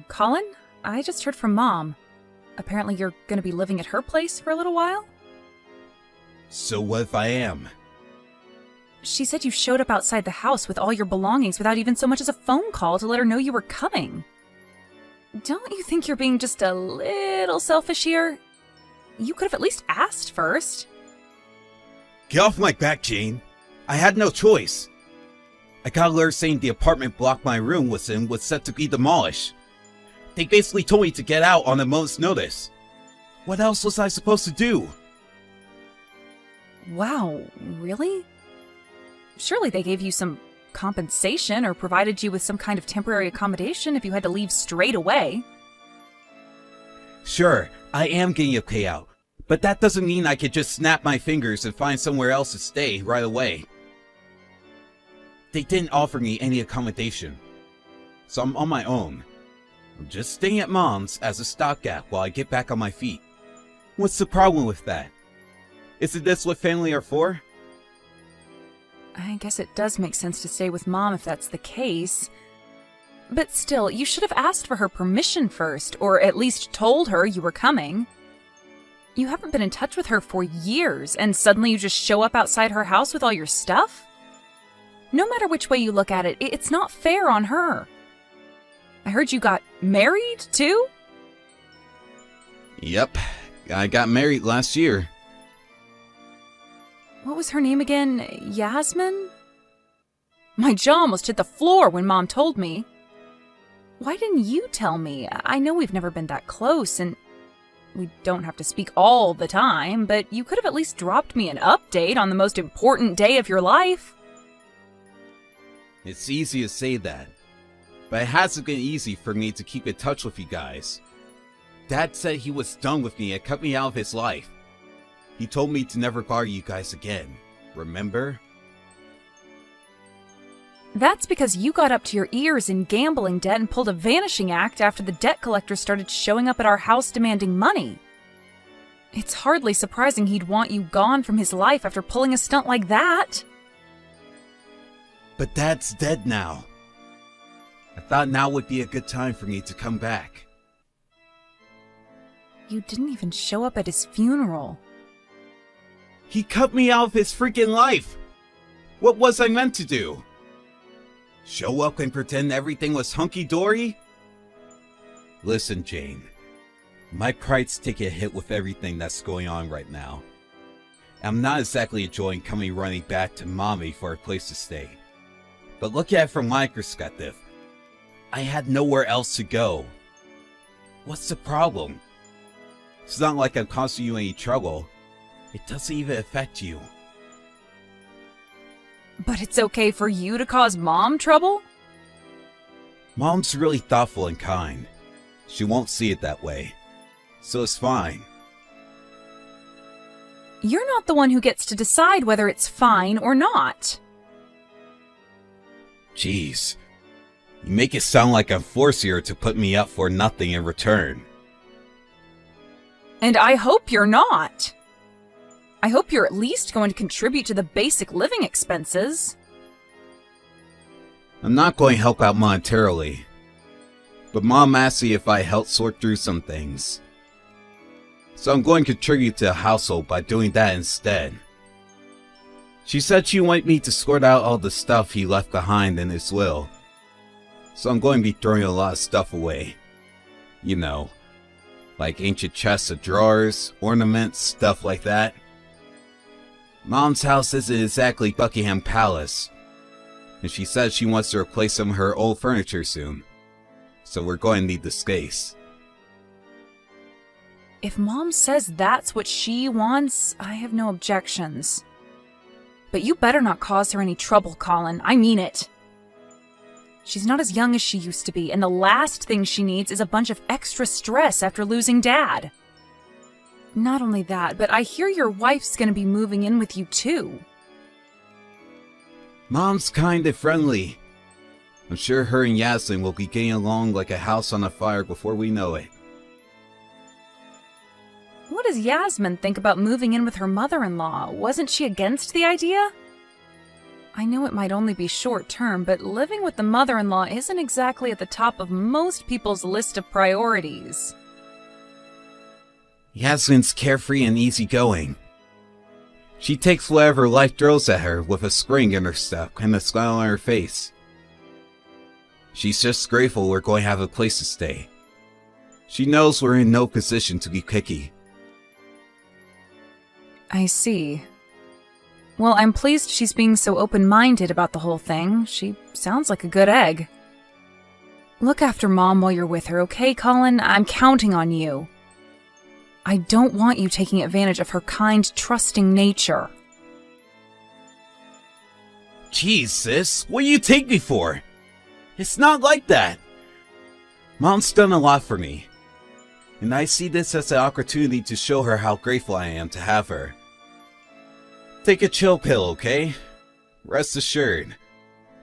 Colin? I just heard from Mom. Apparently you're gonna be living at her place for a little while? So what if I am? She said you showed up outside the house with all your belongings without even so much as a phone call to let her know you were coming. Don't you think you're being just a little selfish here? You could have at least asked first. Get off my back, Jane. I had no choice. I got a letter saying the apartment block my room was in was set to be demolished. They basically told me to get out on a moment's notice. What else was I supposed to do? Wow, really? Surely they gave you some compensation or provided you with some kind of temporary accommodation if you had to leave straight away. Sure, I am getting a payout, but that doesn't mean I could just snap my fingers and find somewhere else to stay right away. They didn't offer me any accommodation, so I'm on my own. I'm just staying at Mom's as a stopgap while I get back on my feet. What's the problem with that? Isn't this what family are for? I guess it does make sense to stay with Mom if that's the case. But still, you should have asked for her permission first, or at least told her you were coming. You haven't been in touch with her for years, and suddenly you just show up outside her house with all your stuff? No matter which way you look at it, it's not fair on her. I heard you got married, too? Yep, I got married last year. What was her name again? Yasmin? My jaw almost hit the floor when Mom told me. Why didn't you tell me? I know we've never been that close, and we don't have to speak all the time, but you could have at least dropped me an update on the most important day of your life. It's easy to say that, but it hasn't been easy for me to keep in touch with you guys. Dad said he was done with me and cut me out of his life. He told me to never bother you guys again, remember? That's because you got up to your ears in gambling debt and pulled a vanishing act after the debt collector started showing up at our house demanding money. It's hardly surprising he'd want you gone from his life after pulling a stunt like that. But Dad's dead now. I thought now would be a good time for me to come back. You didn't even show up at his funeral. He cut me out of his freaking life! What was I meant to do? Show up and pretend everything was hunky-dory? Listen, Jane. My pride's taking a hit with everything that's going on right now. I'm not exactly enjoying coming running back to Mommy for a place to stay. But look at it from my perspective. I had nowhere else to go. What's the problem? It's not like I'm causing you any trouble. It doesn't even affect you. But it's okay for you to cause Mom trouble? Mom's really thoughtful and kind. She won't see it that way. So it's fine. You're not the one who gets to decide whether it's fine or not. Jeez. You make it sound like I'm forcing her to put me up for nothing in return. And I hope you're not. I hope you're at least going to contribute to the basic living expenses. I'm not going to help out monetarily. But Mom asked me if I helped sort through some things. So I'm going to contribute to the household by doing that instead. She said she wanted me to sort out all the stuff he left behind in his will. So I'm going to be throwing a lot of stuff away. You know, like ancient chests of drawers, ornaments, stuff like that. Mom's house isn't exactly Buckingham Palace, and she says she wants to replace some of her old furniture soon. So we're going to need the space. If Mom says that's what she wants, I have no objections. But you better not cause her any trouble, Colin. I mean it. She's not as young as she used to be, and the last thing she needs is a bunch of extra stress after losing Dad. Not only that, but I hear your wife's gonna be moving in with you too. Mom's kind and friendly. I'm sure her and Yasmin will be getting along like a house on a fire before we know it. What does Yasmin think about moving in with her mother-in-law? Wasn't she against the idea? I know it might only be short term, but living with the mother-in-law isn't exactly at the top of most people's list of priorities. Yasmin's carefree and easygoing. She takes whatever life throws at her with a spring in her step and a smile on her face. She's just grateful we're going to have a place to stay. She knows we're in no position to be picky. I see. Well, I'm pleased she's being so open-minded about the whole thing. She sounds like a good egg. Look after Mom while you're with her, okay, Colin? I'm counting on you. I don't want you taking advantage of her kind, trusting nature. Jeez, sis, what do you take me for? It's not like that. Mom's done a lot for me, and I see this as an opportunity to show her how grateful I am to have her. Take a chill pill, okay? Rest assured,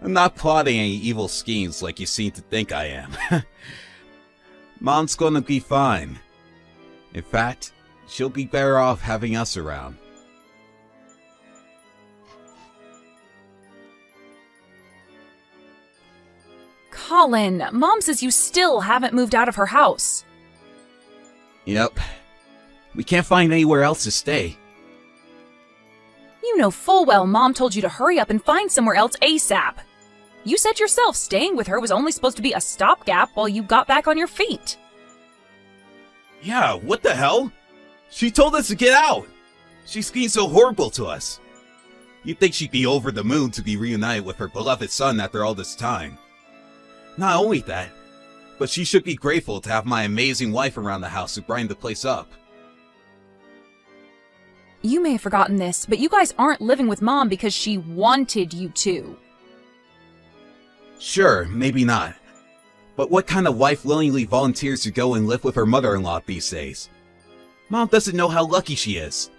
I'm not plotting any evil schemes like you seem to think I am. Mom's gonna be fine. In fact, she'll be better off having us around. Colin, Mom says you still haven't moved out of her house. Yep. We can't find anywhere else to stay. You know full well Mom told you to hurry up and find somewhere else ASAP. You said yourself staying with her was only supposed to be a stopgap while you got back on your feet. Yeah, what the hell? She told us to get out! She's being so horrible to us. You'd think she'd be over the moon to be reunited with her beloved son after all this time. Not only that, but she should be grateful to have my amazing wife around the house to brighten the place up. You may have forgotten this, but you guys aren't living with Mom because she wanted you to. Sure, maybe not. But what kind of wife willingly volunteers to go and live with her mother-in-law these days? Mom doesn't know how lucky she is.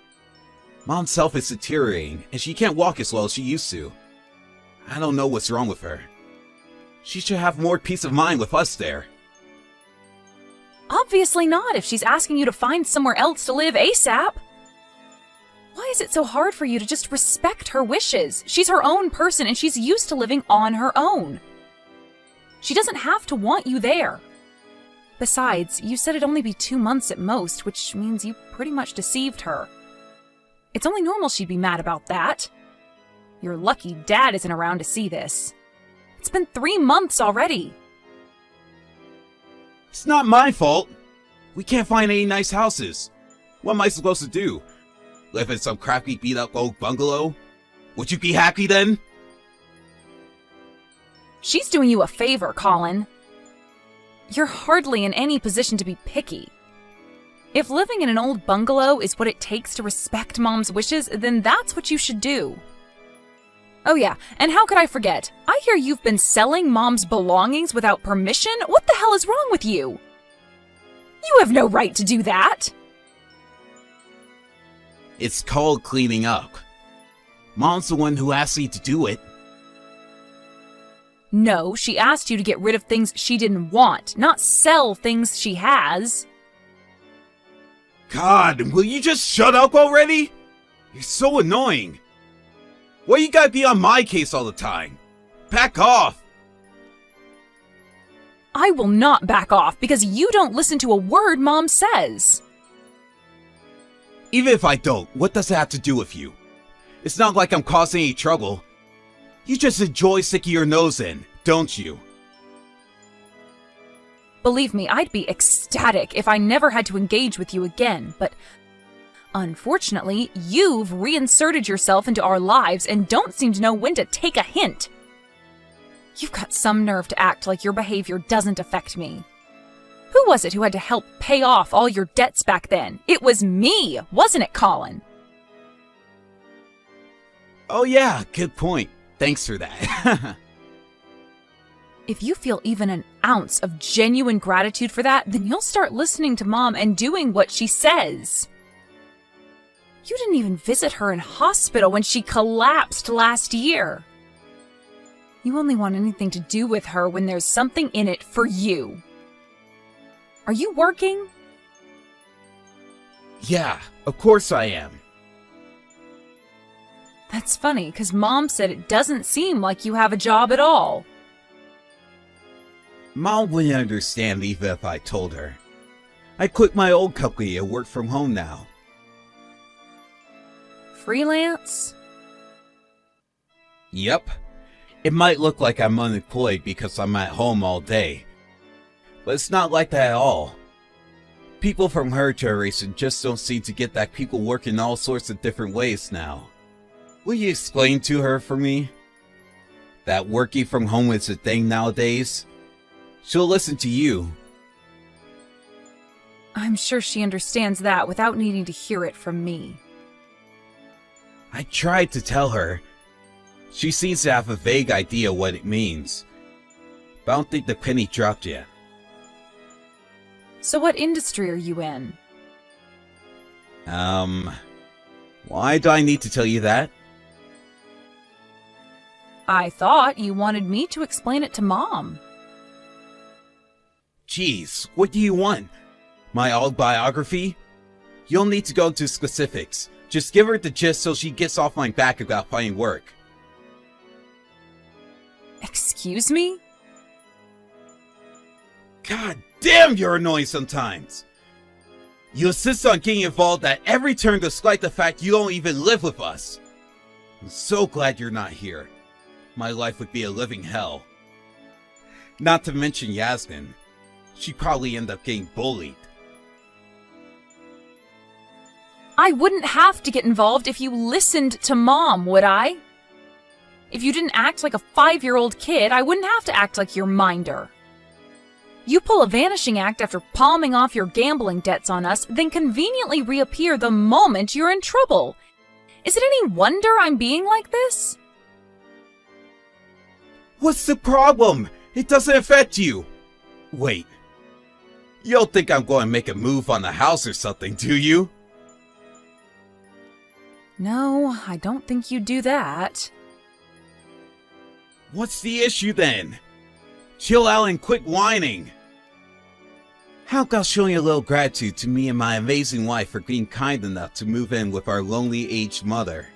Mom's health is deteriorating, and she can't walk as well as she used to. I don't know what's wrong with her. She should have more peace of mind with us there. Obviously not if she's asking you to find somewhere else to live ASAP. Why is it so hard for you to just respect her wishes? She's her own person and she's used to living on her own. She doesn't have to want you there. Besides, you said it'd only be 2 months at most, which means you pretty much deceived her. It's only normal she'd be mad about that. You're lucky Dad isn't around to see this. It's been 3 months already. It's not my fault. We can't find any nice houses. What am I supposed to do? Live in some crappy beat-up old bungalow? Would you be happy then? She's doing you a favor, Colin. You're hardly in any position to be picky. If living in an old bungalow is what it takes to respect Mom's wishes, then that's what you should do. Oh yeah, and how could I forget? I hear you've been selling Mom's belongings without permission? What the hell is wrong with you? You have no right to do that! It's called cleaning up. Mom's the one who asked me to do it. No, she asked you to get rid of things she didn't want, not sell things she has. God, will you just shut up already? You're so annoying. Why you gotta be on my case all the time? Back off! I will not back off because you don't listen to a word Mom says. Even if I don't, what does that have to do with you? It's not like I'm causing any trouble. You just enjoy sticking your nose in, don't you? Believe me, I'd be ecstatic if I never had to engage with you again, but unfortunately, you've reinserted yourself into our lives and don't seem to know when to take a hint. You've got some nerve to act like your behavior doesn't affect me. Who was it who had to help pay off all your debts back then? It was me, wasn't it, Colin? Oh yeah, good point. Thanks for that. If you feel even an ounce of genuine gratitude for that, then you'll start listening to Mom and doing what she says. You didn't even visit her in hospital when she collapsed last year. You only want anything to do with her when there's something in it for you. Are you working? Yeah, of course I am. That's funny, because Mom said it doesn't seem like you have a job at all. Mom wouldn't understand even if I told her. I quit my old company and work from home now. Freelance? Yep. It might look like I'm unemployed because I'm at home all day, but it's not like that at all. People from her generation just don't seem to get that people work in all sorts of different ways now. Will you explain to her for me? That working from home is a thing nowadays? She'll listen to you. I'm sure she understands that without needing to hear it from me. I tried to tell her. She seems to have a vague idea what it means, but I don't think the penny dropped yet. So what industry are you in? Why do I need to tell you that? I thought you wanted me to explain it to Mom. Jeez, what do you want? My autobiography? You don't need to go into specifics. Just give her the gist so she gets off my back about finding work. Excuse me? God damn, you're annoying sometimes. You insist on getting involved at every turn despite the fact you don't even live with us. I'm so glad you're not here. My life would be a living hell. Not to mention Yasmin. She'd probably end up getting bullied. I wouldn't have to get involved if you listened to Mom, would I? If you didn't act like a 5-year-old kid, I wouldn't have to act like your minder. You pull a vanishing act after palming off your gambling debts on us, then conveniently reappear the moment you're in trouble. Is it any wonder I'm being like this? What's the problem? It doesn't affect you. Wait. You don't think I'm going to make a move on the house or something, do you? No, I don't think you'd do that. What's the issue then? Chill out and quit whining. How about showing a little gratitude to me and my amazing wife for being kind enough to move in with our lonely aged mother?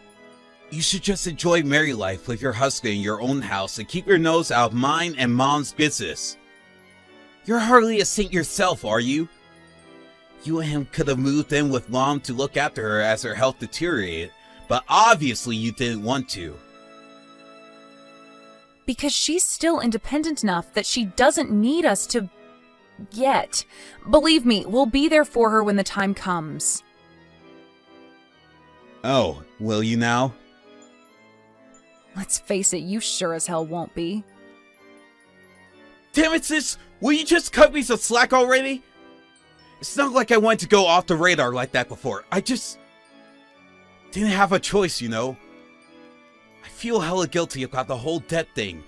You should just enjoy married life with your husband in your own house and keep your nose out of mine and Mom's business. You're hardly a saint yourself, are you? You and him could have moved in with Mom to look after her as her health deteriorated, but obviously you didn't want to. Because she's still independent enough that she doesn't need us to... yet. Believe me, we'll be there for her when the time comes. Oh, will you now? Let's face it, you sure as hell won't be. Damn it, sis! Will you just cut me some slack already? It's not like I wanted to go off the radar like that before. I just... didn't have a choice, you know? I feel hella guilty about the whole debt thing.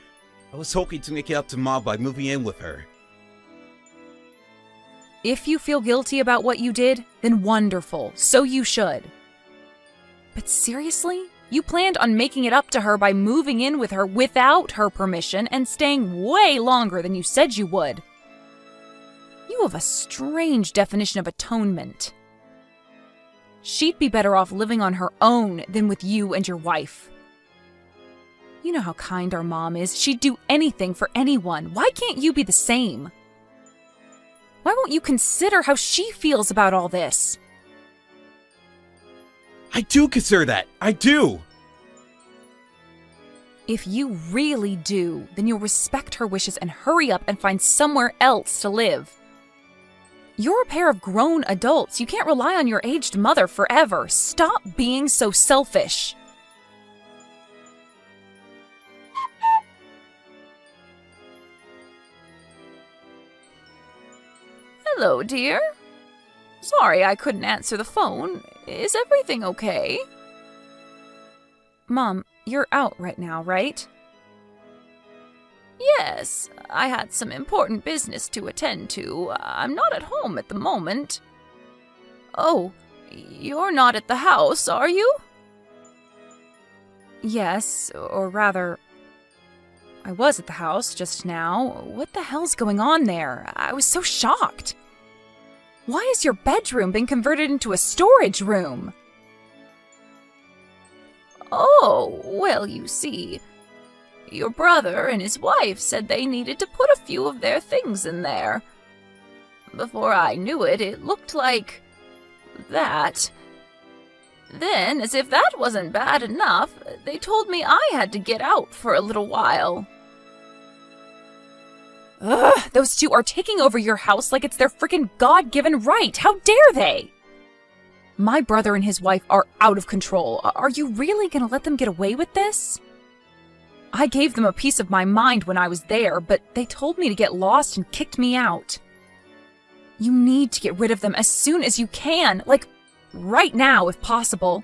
I was hoping to make it up to Mom by moving in with her. If you feel guilty about what you did, then wonderful. So you should. But seriously? You planned on making it up to her by moving in with her without her permission and staying way longer than you said you would. You have a strange definition of atonement. She'd be better off living on her own than with you and your wife. You know how kind our mom is. She'd do anything for anyone. Why can't you be the same? Why won't you consider how she feels about all this? I do consider that. I do. If you really do, then you'll respect her wishes and hurry up and find somewhere else to live. You're a pair of grown adults. You can't rely on your aged mother forever. Stop being so selfish. Hello, dear. Sorry I couldn't answer the phone. Is everything okay? Mom, you're out right now, right? Yes, I had some important business to attend to. I'm not at home at the moment. Oh, you're not at the house, are you? Yes, or rather, I was at the house just now. What the hell's going on there? I was so shocked. Why has your bedroom been converted into a storage room? Oh, well, you see, your brother and his wife said they needed to put a few of their things in there. Before I knew it, it looked like that. Then, as if that wasn't bad enough, they told me I had to get out for a little while. Ugh, those two are taking over your house like it's their freaking God-given right. How dare they? My brother and his wife are out of control. Are you really gonna let them get away with this? I gave them a piece of my mind when I was there, but they told me to get lost and kicked me out. You need to get rid of them as soon as you can, like right now if possible.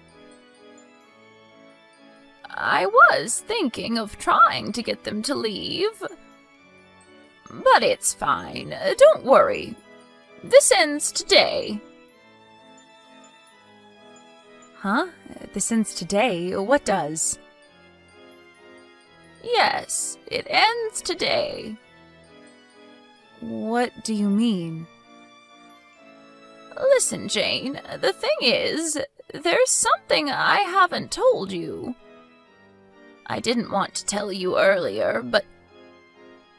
I was thinking of trying to get them to leave. But it's fine. Don't worry. This ends today. Huh? This ends today? What does? Yes, it ends today. What do you mean? Listen, Jane, the thing is, there's something I haven't told you. I didn't want to tell you earlier, but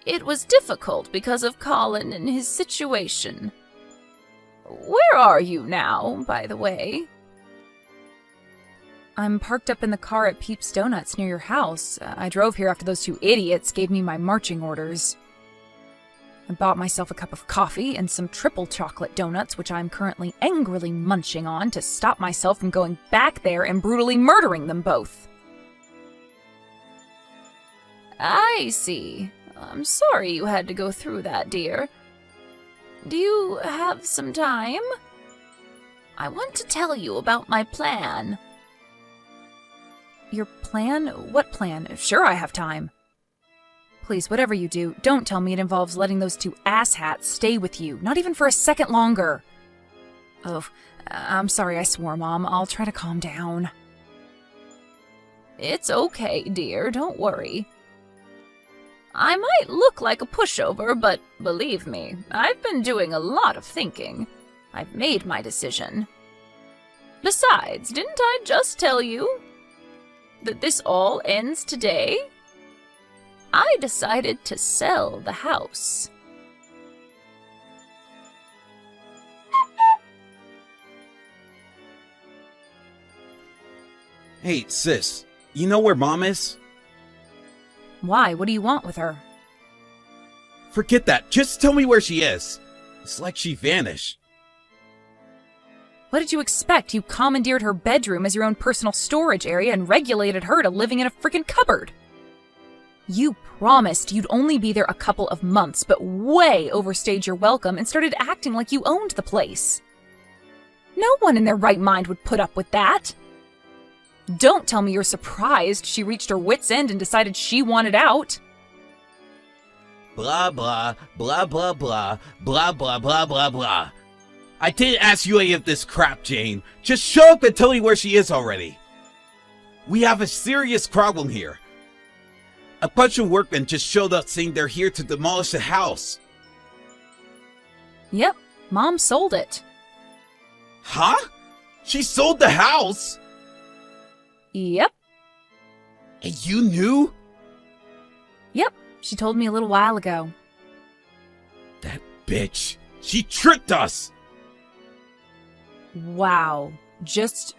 it was difficult because of Colin and his situation. Where are you now, by the way? I'm parked up in the car at Peeps Donuts near your house. I drove here after those two idiots gave me my marching orders. I bought myself a cup of coffee and some triple chocolate donuts, which I'm currently angrily munching on to stop myself from going back there and brutally murdering them both. I see. I'm sorry you had to go through that, dear. Do you have some time? I want to tell you about my plan. Your plan? What plan? Sure, I have time. Please, whatever you do, don't tell me it involves letting those two asshats stay with you, not even for a second longer. Oh, I'm sorry I swore, Mom. I'll try to calm down. It's okay, dear. Don't worry. I might look like a pushover, but believe me, I've been doing a lot of thinking. I've made my decision. Besides, didn't I just tell you that this all ends today? I decided to sell the house. Hey, sis, you know where Mom is? Why? What do you want with her? Forget that. Just tell me where she is. It's like she vanished. What did you expect? You commandeered her bedroom as your own personal storage area and regulated her to living in a freaking cupboard. You promised you'd only be there a couple of months, but way overstayed your welcome and started acting like you owned the place. No one in their right mind would put up with that. Don't tell me you're surprised she reached her wit's end and decided she wanted out. Blah, blah, blah, blah, blah, blah, blah, blah, blah, blah. I didn't ask you any of this crap, Jane. Just show up and tell me where she is already. We have a serious problem here. A bunch of workmen just showed up saying they're here to demolish the house. Yep, Mom sold it. Huh? She sold the house? Yep. And you knew? Yep, she told me a little while ago. That bitch. She tricked us! Wow. Just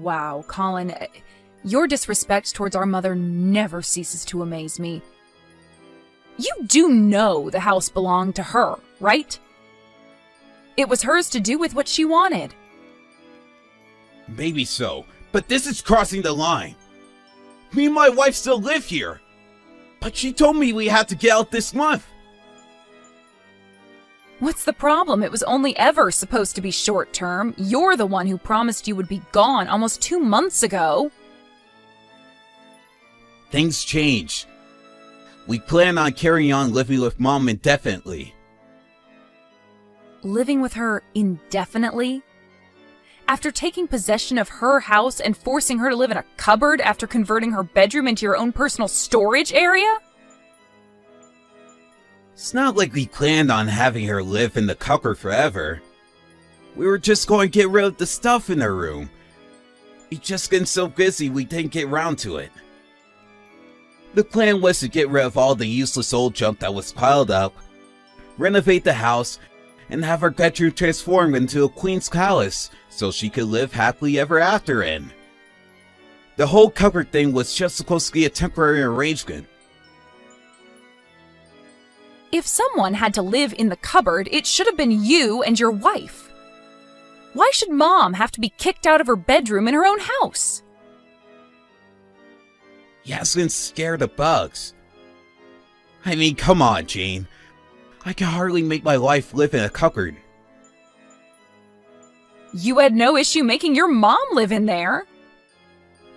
wow, Colin. Your disrespect towards our mother never ceases to amaze me. You do know the house belonged to her, right? It was hers to do with what she wanted. Maybe so, but this is crossing the line. Me and my wife still live here. But she told me we had to get out this month. What's the problem? It was only ever supposed to be short term. You're the one who promised you would be gone almost 2 months ago. Things change. We plan on carrying on living with Mom indefinitely. Living with her indefinitely? After taking possession of her house and forcing her to live in a cupboard after converting her bedroom into your own personal storage area? It's not like we planned on having her live in the cupboard forever. We were just going to get rid of the stuff in her room. We just been so busy we didn't get round to it. The plan was to get rid of all the useless old junk that was piled up, renovate the house, and have our bedroom transformed into a queen's palace so she could live happily ever after in. The whole cupboard thing was just supposed to be a temporary arrangement. If someone had to live in the cupboard, it should have been you and your wife. Why should Mom have to be kicked out of her bedroom in her own house? Yasmin's scared of bugs. I mean, come on, Jane. I can hardly make my wife live in a cupboard. You had no issue making your mom live in there.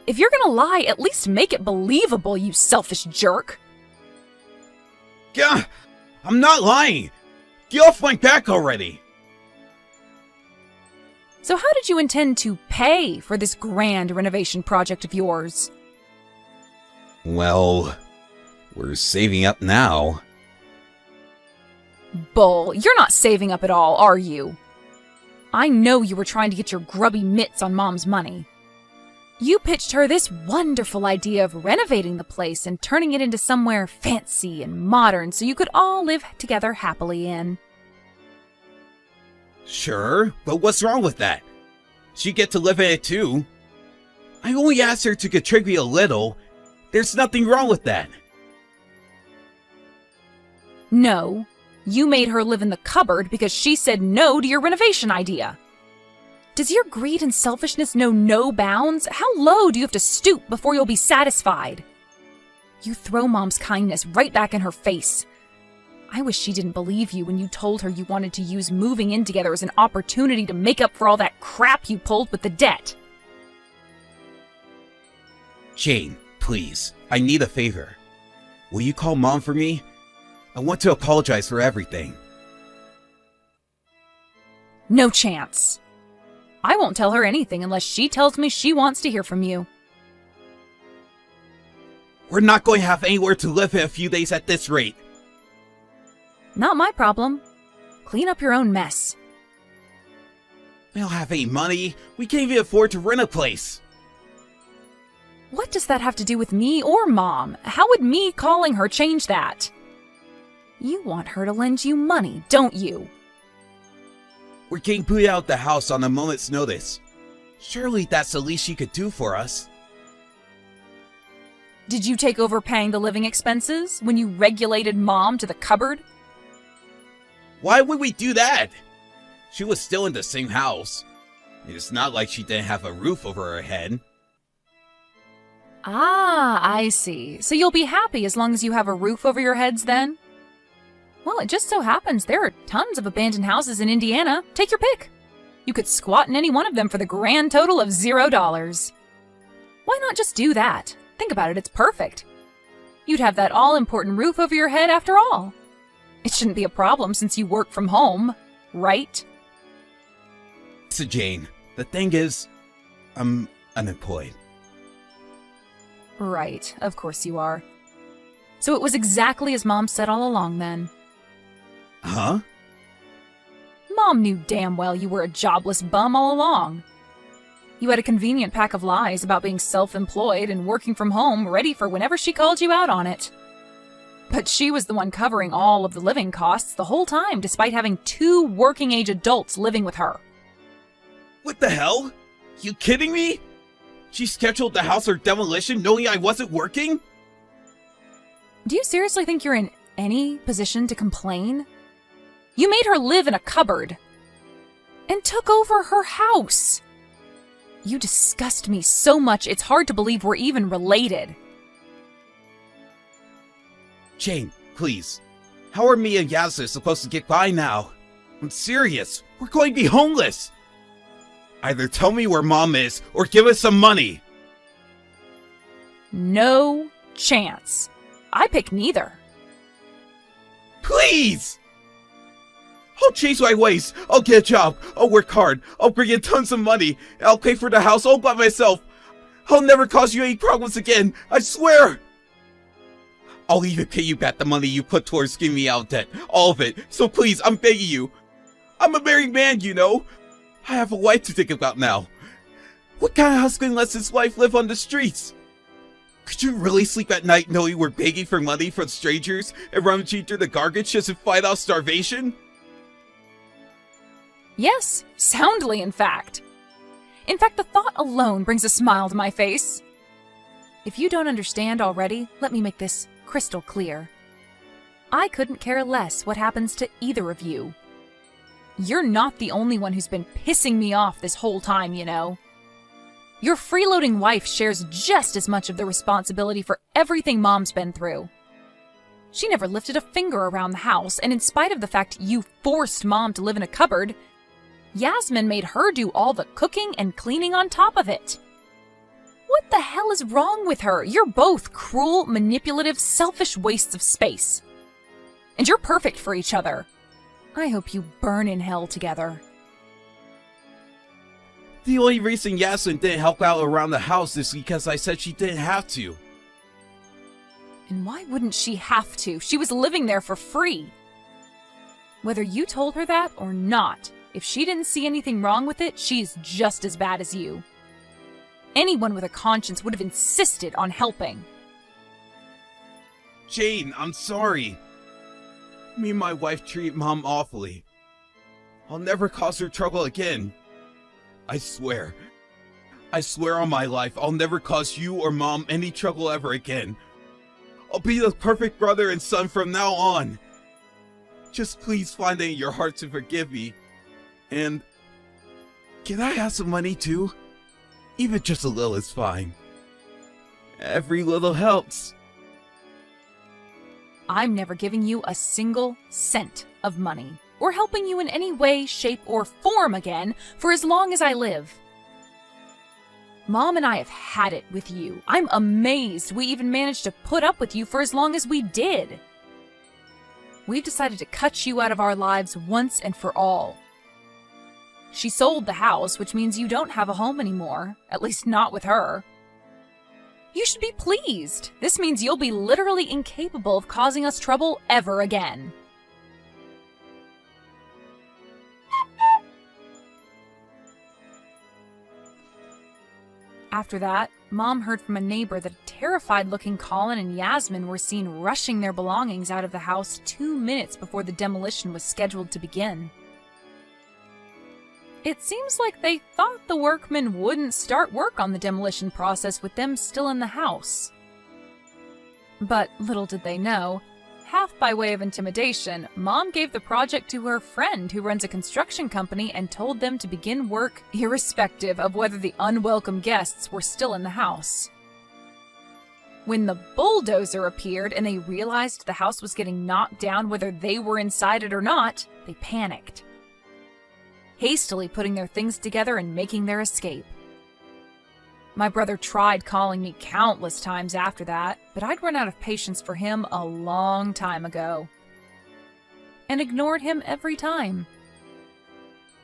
If you're gonna lie, at least make it believable, you selfish jerk. Gah! I'm not lying! Get off my back already! So how did you intend to pay for this grand renovation project of yours? Well, we're saving up now. Bull, you're not saving up at all, are you? I know you were trying to get your grubby mitts on Mom's money. You pitched her this wonderful idea of renovating the place and turning it into somewhere fancy and modern so you could all live together happily in. Sure, but what's wrong with that? She'd get to live in it too. I only asked her to contribute a little. There's nothing wrong with that. No, you made her live in the cupboard because she said no to your renovation idea. Does your greed and selfishness know no bounds? How low do you have to stoop before you'll be satisfied? You throw Mom's kindness right back in her face. I wish she didn't believe you when you told her you wanted to use moving in together as an opportunity to make up for all that crap you pulled with the debt. Jane, please, I need a favor. Will you call Mom for me? I want to apologize for everything. No chance. I won't tell her anything unless she tells me she wants to hear from you. We're not going to have anywhere to live in a few days at this rate. Not my problem. Clean up your own mess. We don't have any money. We can't even afford to rent a place. What does that have to do with me or Mom? How would me calling her change that? You want her to lend you money, don't you? We're getting booted out of the house on a moment's notice. Surely that's the least she could do for us. Did you take over paying the living expenses when you regulated Mom to the cupboard? Why would we do that? She was still in the same house. It's not like she didn't have a roof over her head. Ah, I see. So you'll be happy as long as you have a roof over your heads then? Well, it just so happens there are tons of abandoned houses in Indiana. Take your pick. You could squat in any one of them for the grand total of $0. Why not just do that? Think about it, it's perfect. You'd have that all-important roof over your head after all. It shouldn't be a problem since you work from home, right? So Jane, the thing is, I'm unemployed. Right, of course you are. So it was exactly as Mom said all along then. Huh? Mom knew damn well you were a jobless bum all along. You had a convenient pack of lies about being self-employed and working from home ready for whenever she called you out on it. But she was the one covering all of the living costs the whole time, despite having 2 working-age adults living with her. What the hell? You kidding me? She scheduled the house for demolition knowing I wasn't working? Do you seriously think you're in any position to complain? You made her live in a cupboard and took over her house. You disgust me so much it's hard to believe we're even related. Jane, please. How are me and Yasser supposed to get by now? I'm serious. We're going to be homeless. Either tell me where Mom is or give us some money. No chance. I pick neither. Please! I'll change my ways. I'll get a job. I'll work hard. I'll bring in tons of money. And I'll pay for the house all by myself. I'll never cause you any problems again. I swear. I'll even pay you back the money you put towards getting me out of debt. All of it. So please, I'm begging you. I'm a married man, you know. I have a wife to think about now. What kind of husband lets his wife live on the streets? Could you really sleep at night knowing we're begging for money from strangers and rummaging through the garbage just to fight off starvation? Yes, soundly, in fact. In fact, the thought alone brings a smile to my face. If you don't understand already, let me make this crystal clear. I couldn't care less what happens to either of you. You're not the only one who's been pissing me off this whole time, you know. Your freeloading wife shares just as much of the responsibility for everything Mom's been through. She never lifted a finger around the house, and in spite of the fact you forced Mom to live in a cupboard, Yasmin made her do all the cooking and cleaning on top of it. What the hell is wrong with her? You're both cruel, manipulative, selfish wastes of space. And you're perfect for each other. I hope you burn in hell together. The only reason Yasmin didn't help out around the house is because I said she didn't have to. And why wouldn't she have to? She was living there for free. Whether you told her that or not, if she didn't see anything wrong with it, she's just as bad as you. Anyone with a conscience would have insisted on helping. Jane, I'm sorry. Me and my wife treat Mom awfully. I'll never cause her trouble again. I swear. I swear on my life, I'll never cause you or Mom any trouble ever again. I'll be the perfect brother and son from now on. Just please find it in your heart to forgive me. And can I have some money too? Even just a little is fine. Every little helps. I'm never giving you a single cent of money, or helping you in any way, shape, or form again for as long as I live. Mom and I have had it with you. I'm amazed we even managed to put up with you for as long as we did. We've decided to cut you out of our lives once and for all. She sold the house, which means you don't have a home anymore, at least not with her. You should be pleased. This means you'll be literally incapable of causing us trouble ever again. After that, Mom heard from a neighbor that a terrified-looking Colin and Yasmin were seen rushing their belongings out of the house 2 minutes before the demolition was scheduled to begin. It seems like they thought the workmen wouldn't start work on the demolition process with them still in the house. But little did they know, half by way of intimidation, Mom gave the project to her friend who runs a construction company and told them to begin work irrespective of whether the unwelcome guests were still in the house. When the bulldozer appeared and they realized the house was getting knocked down whether they were inside it or not, they panicked, hastily putting their things together and making their escape. My brother tried calling me countless times after that, but I'd run out of patience for him a long time ago, and ignored him every time.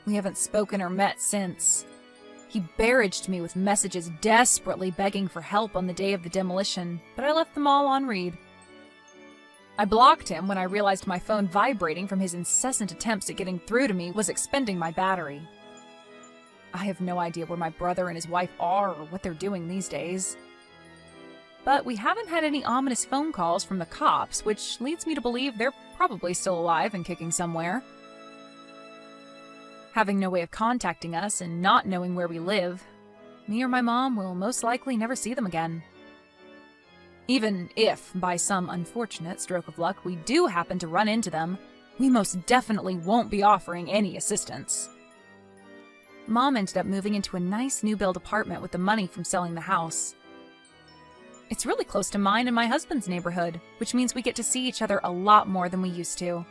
We haven't spoken or met since. He barraged me with messages desperately begging for help on the day of the demolition, but I left them all on read. I blocked him when I realized my phone vibrating from his incessant attempts at getting through to me was expending my battery. I have no idea where my brother and his wife are or what they're doing these days. But we haven't had any ominous phone calls from the cops, which leads me to believe they're probably still alive and kicking somewhere. Having no way of contacting us and not knowing where we live, me or my mom will most likely never see them again. Even if, by some unfortunate stroke of luck, we do happen to run into them, we most definitely won't be offering any assistance. Mom ended up moving into a nice new-build apartment with the money from selling the house. It's really close to mine and my husband's neighborhood, which means we get to see each other a lot more than we used to.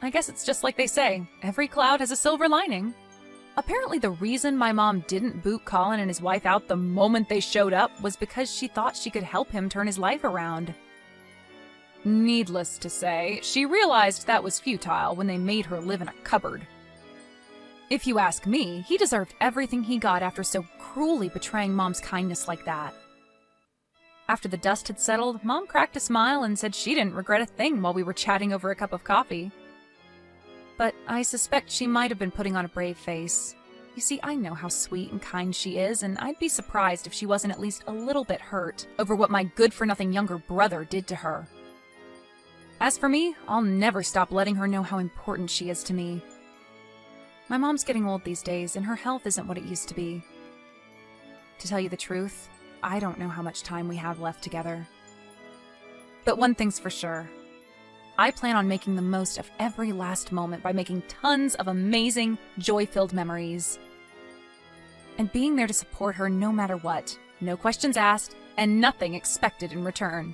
I guess it's just like they say, every cloud has a silver lining. Apparently the reason my mom didn't boot Colin and his wife out the moment they showed up was because she thought she could help him turn his life around. Needless to say, she realized that was futile when they made her live in a cupboard. If you ask me, he deserved everything he got after so cruelly betraying Mom's kindness like that. After the dust had settled, Mom cracked a smile and said she didn't regret a thing while we were chatting over a cup of coffee. But I suspect she might have been putting on a brave face. You see, I know how sweet and kind she is, and I'd be surprised if she wasn't at least a little bit hurt over what my good-for-nothing younger brother did to her. As for me, I'll never stop letting her know how important she is to me. My mom's getting old these days, and her health isn't what it used to be. To tell you the truth, I don't know how much time we have left together. But one thing's for sure. I plan on making the most of every last moment by making tons of amazing, joy-filled memories. And being there to support her no matter what, no questions asked, and nothing expected in return.